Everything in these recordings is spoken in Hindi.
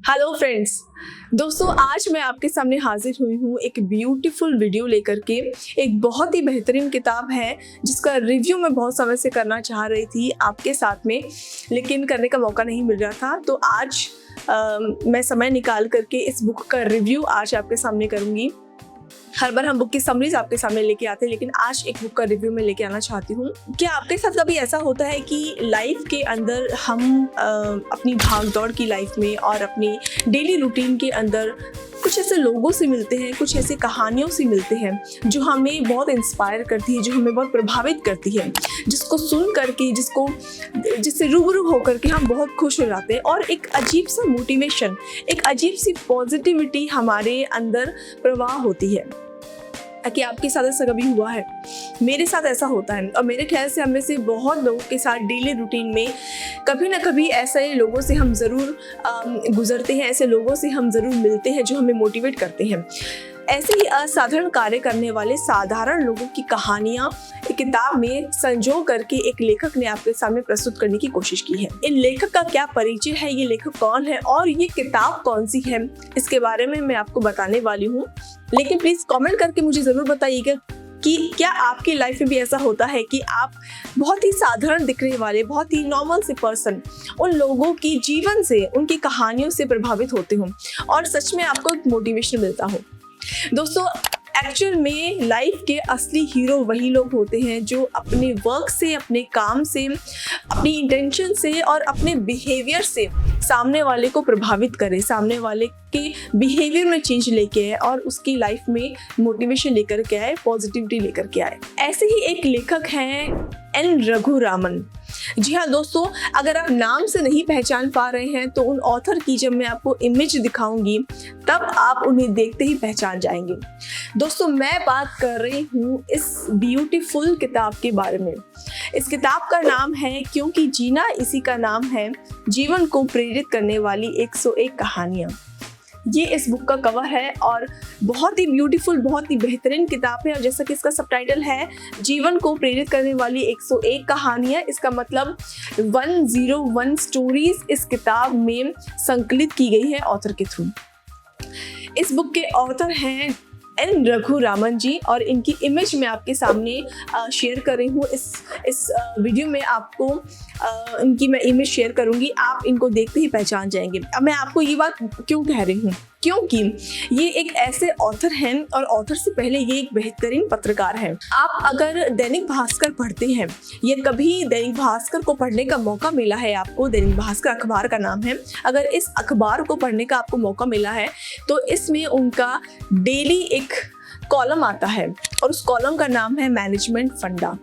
हेलो फ्रेंड्स, दोस्तों आज मैं आपके सामने हाजिर हुई हूँ एक ब्यूटीफुल वीडियो लेकर के। एक बहुत ही बेहतरीन किताब है जिसका रिव्यू मैं बहुत समय से करना चाह रही थी आपके साथ में, लेकिन करने का मौका नहीं मिल रहा था। तो आज मैं समय निकाल करके इस बुक का रिव्यू आज आपके सामने करूँगी। हर बार हम बुक की समरीज आपके सामने लेके आते हैं, लेकिन आज एक बुक का रिव्यू में लेके आना चाहती हूँ। क्या आपके साथ कभी ऐसा होता है कि लाइफ के अंदर हम अपनी भाग दौड़ की लाइफ में और अपनी डेली रूटीन के अंदर कुछ ऐसे लोगों से मिलते हैं, कुछ ऐसे कहानियों से मिलते हैं जो हमें बहुत इंस्पायर करती है, जो हमें बहुत प्रभावित करती है, जिसको सुन करके जिससे रूबरू होकर के हम बहुत खुश हो जाते हैं और एक अजीब सा मोटिवेशन, एक अजीब सी पॉजिटिविटी हमारे अंदर प्रवाह होती है। कि आपके साथ ऐसा कभी हुआ है? मेरे साथ ऐसा होता है और मेरे ख्याल से हमें से बहुत लोगों के साथ डेली रूटीन में कभी ना कभी ऐसे लोगों से हम ज़रूर गुजरते हैं, ऐसे लोगों से हम ज़रूर मिलते हैं जो हमें मोटिवेट करते हैं। ऐसे ही असाधारण कार्य करने वाले साधारण लोगों की कहानियाँ एक किताब में संजो करके एक लेखक ने आपके सामने प्रस्तुत करने की कोशिश की है। इन लेखक का क्या परिचय है, ये लेखक कौन है और ये किताब कौन सी है, इसके बारे में मैं आपको बताने वाली हूँ। लेकिन प्लीज़ कमेंट करके मुझे ज़रूर बताइएगा कि क्या आपकी लाइफ में भी ऐसा होता है कि आप बहुत ही साधारण दिखने वाले, बहुत ही नॉर्मल से पर्सन उन लोगों की जीवन से, उनकी कहानियों से प्रभावित होते हो और सच में आपको एक मोटिवेशन मिलता हो। दोस्तों, एक्चुअल में लाइफ के असली हीरो वही लोग होते हैं जो अपने वर्क से, अपने काम से, अपनी इंटेंशन से और अपने बिहेवियर से सामने वाले को प्रभावित करें, सामने वाले के बिहेवियर में चेंज लेके आए और उसकी लाइफ में मोटिवेशन लेकर के आए, पॉजिटिविटी लेकर के आए। ऐसे ही एक लेखक हैं एन रघुरामन। जी हाँ दोस्तों, अगर आप नाम से नहीं पहचान पा रहे हैं तो उन ऑथर की जब मैं आपको इमेज दिखाऊंगी तब आप उन्हें देखते ही पहचान जाएंगे। दोस्तों, मैं बात कर रही हूँ इस ब्यूटीफुल किताब के बारे में। इस किताब का नाम है क्योंकि जीना इसी का नाम है, जीवन को प्रेरित करने वाली 101 कहानियाँ। ये इस बुक का कवर है और बहुत ही ब्यूटीफुल, बहुत ही बेहतरीन किताब है। और जैसा कि इसका सबटाइटल है, जीवन को प्रेरित करने वाली 101 कहानियाँ, इसका मतलब 101 स्टोरीज इस किताब में संकलित की गई है ऑथर के थ्रू। इस बुक के ऑथर हैं एन रघुरामन जी और इनकी इमेज मैं आपके सामने शेयर कर रही हूँ। इस वीडियो में आपको इनकी मैं इमेज शेयर करूँगी, आप इनको देखते ही पहचान जाएंगे। अब मैं आपको ये बात क्यों कह रही हूँ, क्योंकि ये एक ऐसे ऑथर हैं और ऑथर से पहले ये एक बेहतरीन पत्रकार हैं। आप अगर दैनिक भास्कर पढ़ते हैं या कभी दैनिक भास्कर को पढ़ने का मौका मिला है आपको, दैनिक भास्कर अखबार का नाम है, अगर इस अखबार को पढ़ने का आपको मौका मिला है तो इसमें उनका डेली एक कॉलम आता है और उस कॉलम का नाम है मैनेजमेंट फंडा।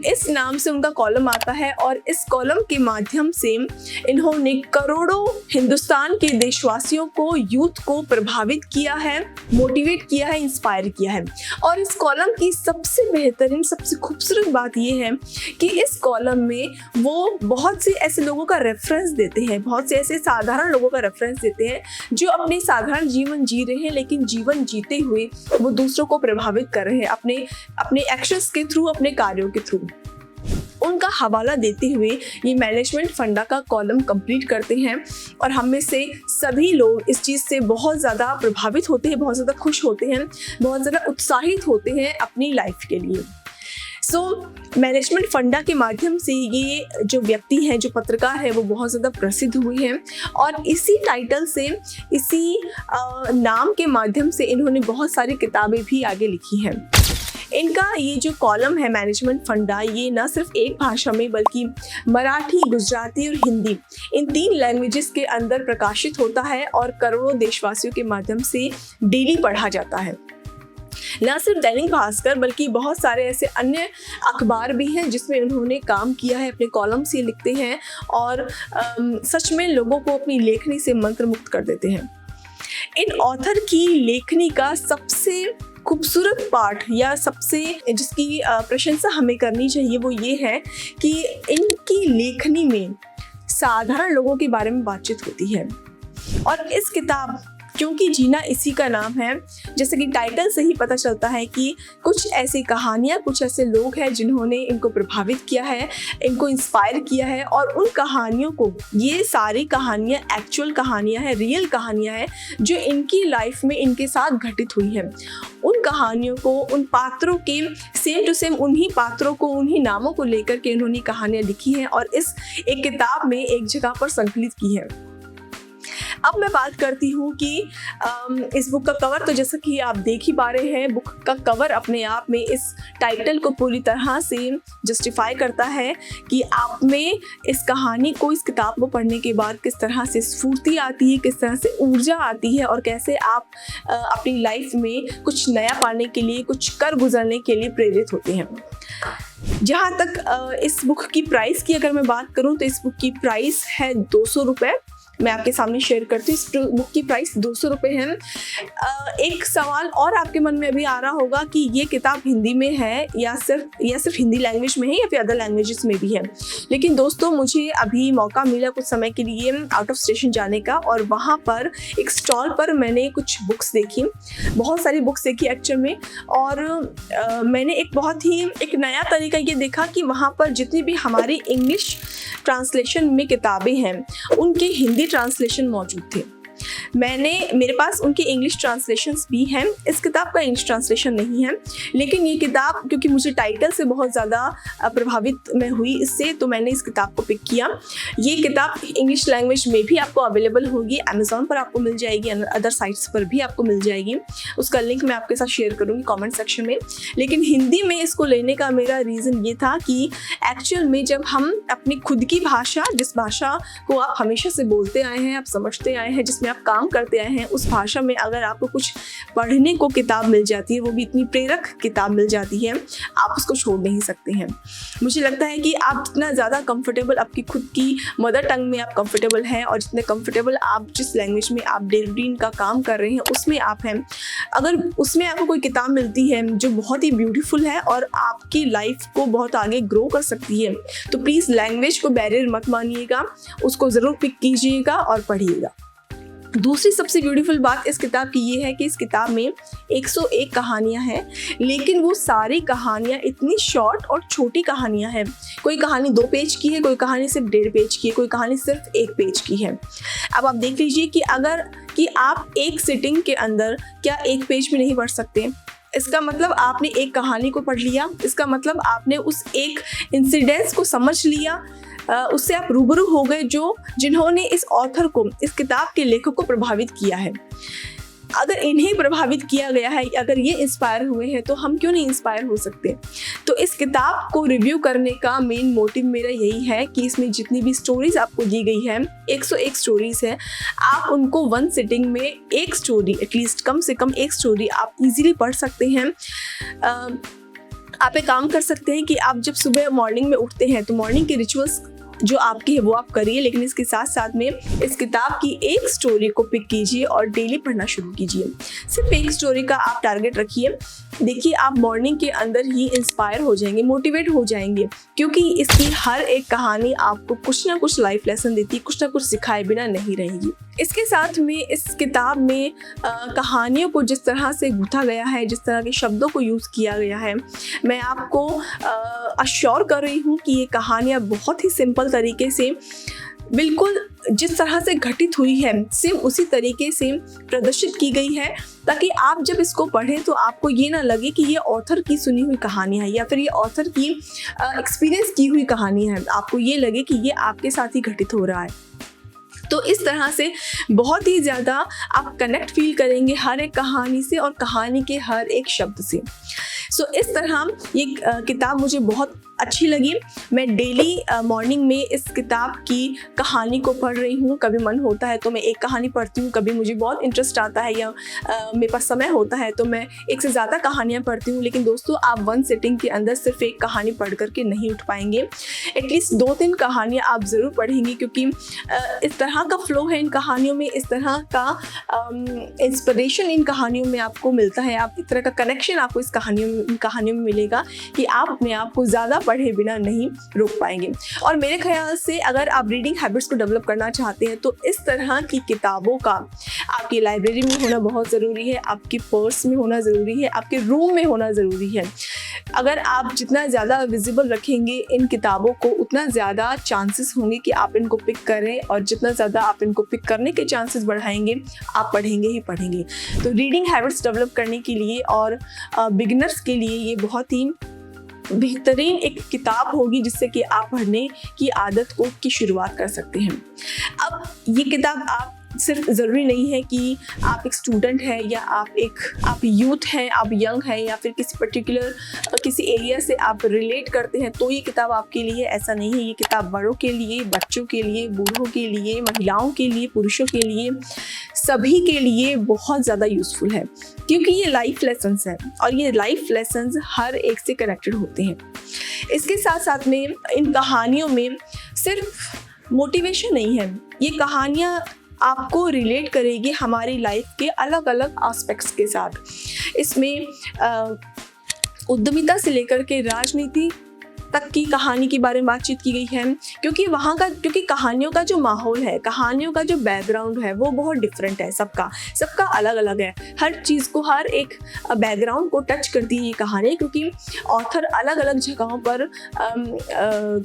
इस नाम से उनका कॉलम आता है और इस कॉलम के माध्यम से इन्होंने करोड़ों हिंदुस्तान के देशवासियों को, यूथ को प्रभावित किया है, मोटिवेट किया है, इंस्पायर किया है। और इस कॉलम की सबसे बेहतरीन, सबसे खूबसूरत बात यह है कि इस कॉलम में वो बहुत से ऐसे लोगों का रेफरेंस देते हैं, बहुत से ऐसे साधारण लोगों का रेफरेंस देते हैं जो अपने साधारण जीवन जी रहे हैं, लेकिन जीवन जीते हुए वो दूसरों को प्रभावित कर रहे हैं अपने एक्शंस के थ्रू, अपने कार्यों के थ्रू। उनका हवाला देते हुए ये मैनेजमेंट फंडा का कॉलम कंप्लीट करते हैं और हम में से सभी लोग इस चीज़ से बहुत ज़्यादा प्रभावित होते हैं, बहुत ज़्यादा खुश होते हैं, बहुत ज़्यादा उत्साहित होते हैं अपनी लाइफ के लिए। मैनेजमेंट फंडा के माध्यम से ये जो व्यक्ति हैं, जो पत्रकार है, वो बहुत ज़्यादा प्रसिद्ध हुए हैं और इसी टाइटल से, इसी नाम के माध्यम से इन्होंने बहुत सारी किताबें भी आगे लिखी हैं। इनका ये जो कॉलम है मैनेजमेंट फंडा, ये न सिर्फ एक भाषा में बल्कि मराठी, गुजराती और हिंदी, इन 3 लैंग्वेजेस के अंदर प्रकाशित होता है और करोड़ों देशवासियों के माध्यम से डेली पढ़ा जाता है। न सिर्फ दैनिक भास्कर बल्कि बहुत सारे ऐसे अन्य अखबार भी हैं जिसमें उन्होंने काम किया है, अपने कॉलम से लिखते हैं और सच में लोगों को अपनी लेखनी से मंत्रमुग्ध कर देते हैं। इन ऑथर की लेखनी का सबसे खूबसूरत पार्ट या सबसे जिसकी प्रशंसा हमें करनी चाहिए वो ये है कि इनकी लेखनी में साधारण लोगों के बारे में बातचीत होती है। और इस किताब क्योंकि जीना इसी का नाम है। जैसे कि टाइटल से ही पता चलता है कि कुछ ऐसी कहानियाँ, कुछ ऐसे लोग हैं जिन्होंने इनको प्रभावित किया है, इनको इंस्पायर किया है, और उन कहानियों को, ये सारी कहानियाँ एक्चुअल कहानियाँ हैं, रियल कहानियाँ हैं जो इनकी लाइफ में इनके साथ घटित हुई है। उन कहानियों को, उन पात्रों के सेम टू सेम उन्हीं पात्रों को, उन्हीं नामों को लेकर के इन्होंने कहानियाँ लिखी हैं और इस एक किताब में एक जगह पर संकलित की है। अब मैं बात करती हूँ कि इस बुक का कवर, तो जैसा कि आप देख ही पा रहे हैं, बुक का कवर अपने आप में इस टाइटल को पूरी तरह से जस्टिफाई करता है कि आप में इस कहानी को, इस किताब को पढ़ने के बाद किस तरह से स्फूर्ति आती है, किस तरह से ऊर्जा आती है और कैसे आप अपनी लाइफ में कुछ नया पाने के लिए, कुछ कर गुजरने के लिए प्रेरित होते हैं। जहाँ तक इस बुक की प्राइस की अगर मैं बात करूँ तो इस बुक की प्राइस है 200 रुपये। मैं आपके सामने शेयर करती हूँ, इस बुक की प्राइस 200 रुपये है। एक सवाल और आपके मन में अभी आ रहा होगा कि ये किताब हिंदी में है या सिर्फ हिंदी लैंग्वेज में है या फिर अदर लैंग्वेजेस में भी है। लेकिन दोस्तों, मुझे अभी मौका मिला कुछ समय के लिए आउट ऑफ स्टेशन जाने का, और वहाँ पर एक स्टॉल पर मैंने कुछ बुक्स देखी, बहुत सारी बुक्स देखी एक्चुअल में। और मैंने एक बहुत ही एक नया तरीका ये देखा कि वहाँ पर जितनी भी हमारी इंग्लिश ट्रांसलेशन में किताबें हैं उनके हिंदी ट्रांसलेशन मौजूद थे। मेरे पास उनके इंग्लिश ट्रांसलेशंस भी हैं। इस किताब का इंग्लिश ट्रांसलेशन नहीं है, लेकिन ये किताब, क्योंकि मुझे टाइटल से बहुत ज़्यादा प्रभावित मैं हुई इससे, तो मैंने इस किताब को पिक किया। ये किताब इंग्लिश लैंग्वेज में भी आपको अवेलेबल होगी, अमेज़ॉन पर आपको मिल जाएगी, अदर साइट्स पर भी आपको मिल जाएगी। उसका लिंक मैं आपके साथ शेयर करूँगी कॉमेंट सेक्शन में। लेकिन हिंदी में इसको लेने का मेरा रीज़न ये था कि एक्चुअल में जब हम अपनी खुद की भाषा, जिस भाषा को आप हमेशा से बोलते आए हैं, आप समझते आए हैं, जिसमें आप काम करते आए हैं, उस भाषा में अगर आपको कुछ पढ़ने को किताब मिल जाती है, वो भी इतनी प्रेरक किताब मिल जाती है, आप उसको छोड़ नहीं सकते हैं। मुझे लगता है कि आप जितना ज़्यादा कंफर्टेबल आपकी खुद की मदर टंग में आप कंफर्टेबल हैं और जितने कंफर्टेबल आप जिस लैंग्वेज में आप डेली रूटीन का काम कर रहे हैं उसमें आप हैं, अगर उसमें आपको कोई किताब मिलती है जो बहुत ही ब्यूटीफुल है और आपकी लाइफ को बहुत आगे ग्रो कर सकती है, तो प्लीज़ लैंग्वेज को बैरियर मत मानिएगा, उसको ज़रूर पिक कीजिएगा और पढ़िएगा। दूसरी सबसे ब्यूटीफुल बात इस किताब की ये है कि इस किताब में 101 कहानियाँ हैं, लेकिन वो सारी कहानियाँ इतनी शॉर्ट और छोटी कहानियाँ हैं। कोई कहानी 2 पेज की है, कोई कहानी सिर्फ 1.5 पेज की है, कोई कहानी सिर्फ 1 पेज की है। अब आप देख लीजिए कि आप एक सिटिंग के अंदर क्या 1 पेज भी नहीं पढ़ सकते। इसका मतलब आपने एक कहानी को पढ़ लिया, इसका मतलब आपने उस एक इंसिडेंस को समझ लिया, उससे आप रूबरू हो गए जिन्होंने इस ऑथर को, इस किताब के लेखक को प्रभावित किया है। अगर इन्हें प्रभावित किया गया है, अगर ये इंस्पायर हुए हैं, तो हम क्यों नहीं इंस्पायर हो सकते। तो इस किताब को रिव्यू करने का मेन मोटिव मेरा यही है कि इसमें जितनी भी स्टोरीज आपको दी गई है, 101 स्टोरीज है, आप उनको 1 सिटिंग में एक स्टोरी, एटलीस्ट कम से कम एक स्टोरी आप इजीली पढ़ सकते हैं। आप एक काम कर सकते हैं कि आप जब सुबह मॉर्निंग में उठते हैं तो मॉर्निंग के रिचुअल्स जो आपकी है वो आप करिए, लेकिन इसके साथ साथ में इस किताब की एक स्टोरी को पिक कीजिए और डेली पढ़ना शुरू कीजिए। सिर्फ एक स्टोरी का आप टारगेट रखिए। देखिए, आप मॉर्निंग के अंदर ही इंस्पायर हो जाएंगे, मोटिवेट हो जाएंगे, क्योंकि इसकी हर एक कहानी आपको कुछ ना कुछ लाइफ लेसन देती है, कुछ ना कुछ सिखाए बिना नहीं रहेगी। इसके साथ में इस किताब में कहानियों को जिस तरह से गूंथा गया है, जिस तरह के शब्दों को यूज़ किया गया है, मैं आपको अश्योर कर रही हूँ कि ये कहानियाँ बहुत ही सिंपल तरीके से, बिल्कुल जिस तरह से घटित हुई है सेम उसी तरीके से प्रदर्शित की गई है, ताकि आप जब इसको पढ़ें तो आपको ये ना लगे कि ये ऑथर की सुनी हुई कहानी है या फिर ये ऑथर की एक्सपीरियंस की हुई कहानी है। आपको ये लगे कि ये आपके साथ ही घटित हो रहा है। तो इस तरह से बहुत ही ज़्यादा आप कनेक्ट फील करेंगे हर एक कहानी से और कहानी के हर एक शब्द से। सो इस तरह ये किताब मुझे बहुत अच्छी लगी। मैं डेली मॉर्निंग में इस किताब की कहानी को पढ़ रही हूँ। कभी मन होता है तो मैं एक कहानी पढ़ती हूँ, कभी मुझे बहुत इंटरेस्ट आता है या मेरे पास समय होता है तो मैं एक से ज़्यादा कहानियाँ पढ़ती हूँ। लेकिन दोस्तों, आप 1 सिटिंग के अंदर सिर्फ एक कहानी पढ़ करके नहीं उठ पाएंगे। एटलीस्ट 2-3 कहानियाँ आप ज़रूर पढ़ेंगी, क्योंकि इस तरह का फ्लो है इन कहानियों में, इस तरह का इंस्पिरेशन इन कहानियों में आपको मिलता है, आप इस तरह का कनेक्शन आपको इस कहानियों में मिलेगा कि आप अपने आप को ज़्यादा पढ़े बिना नहीं रोक पाएंगे। और मेरे ख्याल से अगर आप रीडिंग हैबिट्स को डेवलप करना चाहते हैं तो इस तरह की किताबों का आपकी लाइब्रेरी में होना बहुत ज़रूरी है, आपके पर्स में होना ज़रूरी है, आपके रूम में होना ज़रूरी है। अगर आप जितना ज़्यादा विजिबल रखेंगे इन किताबों को, उतना ज़्यादा चांसेस होंगे कि आप इनको पिक करें, और जितना ज़्यादा आप इनको पिक करने के चांसेस बढ़ाएंगे, आप पढ़ेंगे ही पढ़ेंगे। तो रीडिंग हैबिट्स डेवलप करने के लिए और बिगिनर्स के लिए ये बहुत ही बेहतरीन एक किताब होगी, जिससे कि आप पढ़ने की आदत की शुरुआत कर सकते हैं। अब ये किताब आप सिर्फ ज़रूरी नहीं है कि आप एक स्टूडेंट हैं या आप यूथ हैं, आप यंग हैं, या फिर किसी पर्टिकुलर किसी एरिया से आप रिलेट करते हैं तो ये किताब आपके लिए, ऐसा नहीं है। ये किताब बड़ों के लिए, बच्चों के लिए, बूढ़ों के लिए, महिलाओं के लिए, पुरुषों के लिए, सभी के लिए बहुत ज़्यादा यूज़फुल है, क्योंकि ये लाइफ लेसन्स हैं और ये लाइफ लेसन्स हर एक से कनेक्टेड होते हैं। इसके साथ साथ में इन कहानियों में सिर्फ मोटिवेशन नहीं है, ये कहानियाँ आपको रिलेट करेगी हमारी लाइफ के अलग अलग एस्पेक्ट्स के साथ। इसमें उद्यमिता से लेकर के राजनीति तक की कहानी के बारे में बातचीत की गई है, क्योंकि कहानियों का जो माहौल है, कहानियों का जो बैकग्राउंड है, वो बहुत डिफरेंट है। सबका अलग अलग है। हर चीज़ को, हर एक बैकग्राउंड को टच करती है ये कहानी, क्योंकि ऑथर अलग अलग जगहों पर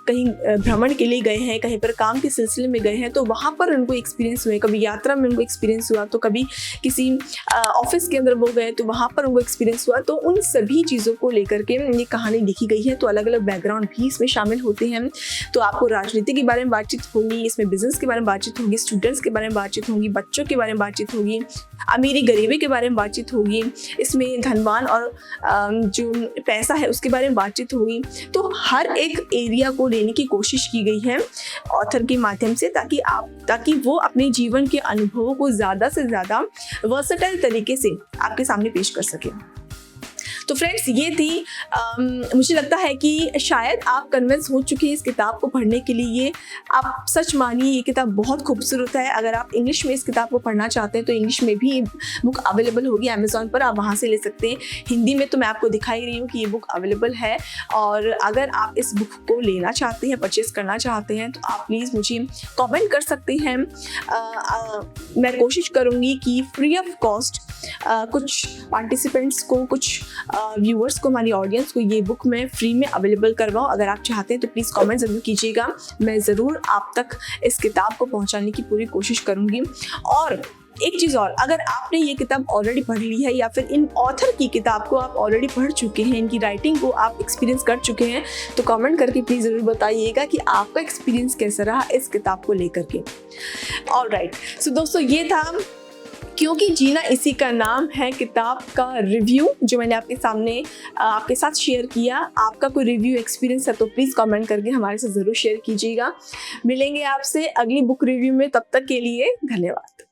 कहीं भ्रमण के लिए गए हैं, कहीं पर काम के सिलसिले में गए हैं, तो वहाँ पर उनको एक्सपीरियंस हुए। कभी यात्रा में उनको एक्सपीरियंस हुआ, तो कभी किसी ऑफिस के अंदर वो गए तो वहाँ पर उनको एक्सपीरियंस हुआ। तो उन सभी चीज़ों को लेकर के ये कहानी लिखी गई है। तो अलग अलग बैकग्राउंड भी इसमें शामिल होते हैं। तो आपको राजनीति के बारे में बातचीत होगी, इसमें बिजनेस के बारे में बातचीत होगी, स्टूडेंट्स के बारे में बातचीत होगी, बच्चों के बारे में बातचीत होगी, अमीरी गरीबी के बारे में बातचीत होगी, इसमें धनवान और जो पैसा है उसके बारे में बातचीत होगी। तो हर एक एरिया को लेने की कोशिश की गई है ऑथर के माध्यम से, ताकि वो अपने जीवन के अनुभवों को ज़्यादा से ज़्यादा वर्सेटाइल तरीके से आपके सामने पेश कर सके। तो फ्रेंड्स, ये थी मुझे लगता है कि शायद आप कन्विंस हो चुके हैं इस किताब को पढ़ने के लिए। आप सच मानिए, ये किताब बहुत खूबसूरत है। अगर आप इंग्लिश में इस किताब को पढ़ना चाहते हैं तो इंग्लिश में भी बुक अवेलेबल होगी अमेज़ॉन पर, आप वहाँ से ले सकते हैं। हिंदी में तो मैं आपको दिखाई रही हूँ कि ये बुक अवेलेबल है, और अगर आप इस बुक को लेना चाहते हैं, परचेज़ करना चाहते हैं, तो आप प्लीज़ मुझे कमेंट कर सकते हैं। मैं कोशिश करूँगी कि फ्री ऑफ कॉस्ट कुछ पार्टिसिपेंट्स को, कुछ व्यूअर्स को, हमारी ऑडियंस को ये बुक मैं फ्री में अवेलेबल करवाऊँ। अगर आप चाहते हैं तो प्लीज़ कमेंट ज़रूर कीजिएगा। मैं ज़रूर आप तक इस किताब को पहुंचाने की पूरी कोशिश करूँगी। और एक चीज़ और, अगर आपने ये किताब ऑलरेडी पढ़ ली है, या फिर इन ऑथर की किताब को आप ऑलरेडी पढ़ चुके हैं, इनकी राइटिंग को आप एक्सपीरियंस कर चुके हैं, तो कमेंट करके प्लीज़ ज़रूर बताइएगा कि आपका एक्सपीरियंस कैसा रहा इस किताब को लेकर के। ऑलराइट, सो दोस्तों, ये था क्योंकि जीना इसी का नाम है किताब का रिव्यू, जो मैंने आपके सामने आपके साथ शेयर किया। आपका कोई रिव्यू एक्सपीरियंस है तो प्लीज़ कमेंट करके हमारे साथ ज़रूर शेयर कीजिएगा। मिलेंगे आपसे अगली बुक रिव्यू में, तब तक के लिए धन्यवाद।